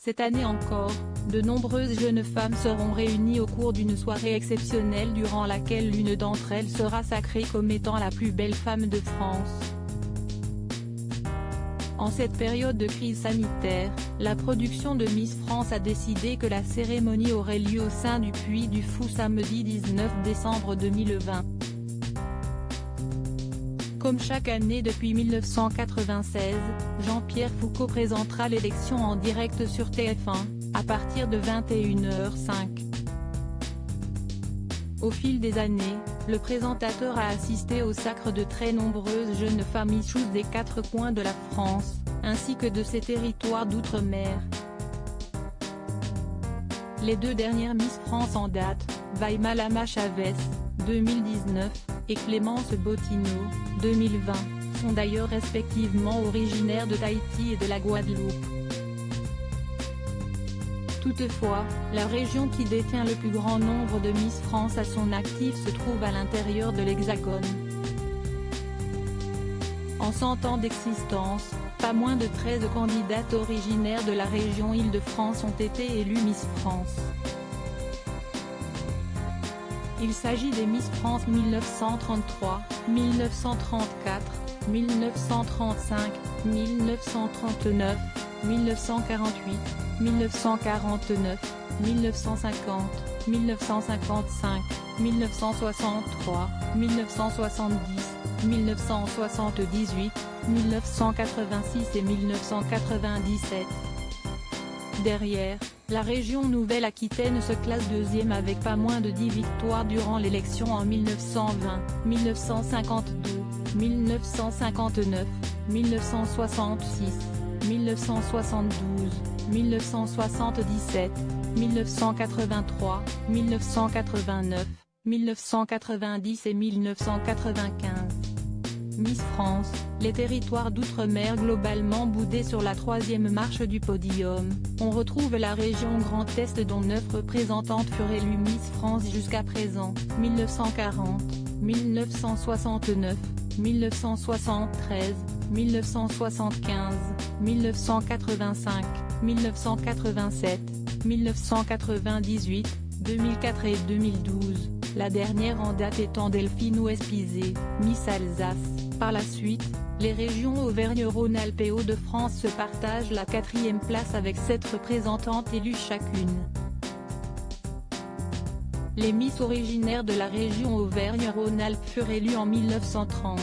Cette année encore, de nombreuses jeunes femmes seront réunies au cours d'une soirée exceptionnelle durant laquelle l'une d'entre elles sera sacrée comme étant la plus belle femme de France. En cette période de crise sanitaire, la production de Miss France a décidé que la cérémonie aurait lieu au sein du Puy du Fou samedi 19 décembre 2020. Comme chaque année depuis 1996, Jean-Pierre Foucault présentera l'élection en direct sur TF1, à partir de 21h05. Au fil des années, le présentateur a assisté au sacre de très nombreuses jeunes femmes issues des quatre coins de la France, ainsi que de ses territoires d'outre-mer. Les deux dernières Miss France en date, Vaïma Lama Chavez, 2019, et Clémence Bottineau, 2020, sont d'ailleurs respectivement originaires de Tahiti et de la Guadeloupe. Toutefois, la région qui détient le plus grand nombre de Miss France à son actif se trouve à l'intérieur de l'Hexagone. En 100 ans d'existence, pas moins de 13 candidates originaires de la région Île-de-France ont été élues Miss France. Il s'agit des Miss France 1933, 1934, 1935, 1939, 1948, 1949, 1950, 1955, 1963, 1970, 1978, 1986 et 1997. Derrière, la région Nouvelle-Aquitaine se classe deuxième avec pas moins de 10 victoires durant l'élection en 1920, 1952, 1959, 1966, 1972, 1977, 1983, 1989, 1990 et 1995. Miss France, les territoires d'outre-mer globalement boudés sur la troisième marche du podium, on retrouve la région Grand Est dont 9 représentantes furent élues Miss France jusqu'à présent, 1940, 1969, 1973, 1975, 1985, 1987, 1998, 2004 et 2012, la dernière en date étant Delphine Ouespizé, Miss Alsace. Par la suite, les régions Auvergne-Rhône-Alpes et Hauts-de-France se partagent la 4e place avec 7 représentantes élues chacune. Les Miss originaires de la région Auvergne-Rhône-Alpes furent élues en 1930,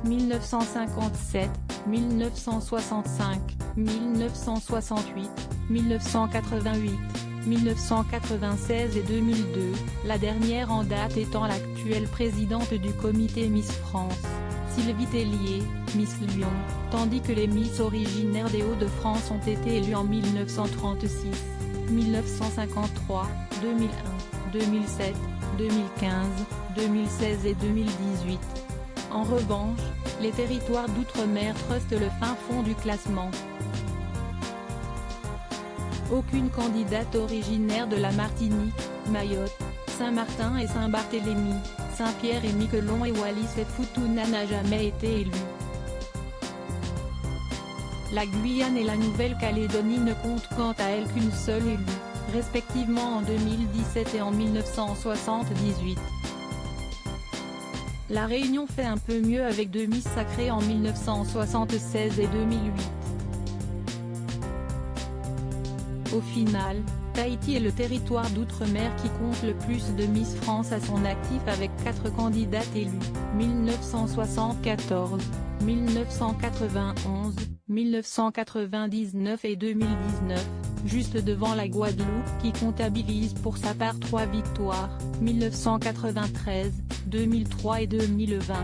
1957, 1965, 1968, 1988, 1996 et 2002, la dernière en date étant l'actuelle présidente du comité Miss France, Sylvie Tellier, Miss Lyon, tandis que les Miss originaires des Hauts-de-France ont été élues en 1936, 1953, 2001, 2007, 2015, 2016 et 2018. En revanche, les territoires d'outre-mer trustent le fin fond du classement. Aucune candidate originaire de la Martinique, Mayotte, Saint-Martin et Saint-Barthélemy, Saint-Pierre et Miquelon et Wallis et Futuna n'a jamais été élue. La Guyane et la Nouvelle-Calédonie ne comptent quant à elles qu'une seule élue, respectivement en 2017 et en 1978. La Réunion fait un peu mieux avec 2 Miss sacrées en 1976 et 2008. Au final, Tahiti est le territoire d'outre-mer qui compte le plus de Miss France à son actif avec 4 candidates élues, 1974, 1991, 1999 et 2019, juste devant la Guadeloupe qui comptabilise pour sa part 3 victoires, 1993, 2003 et 2020.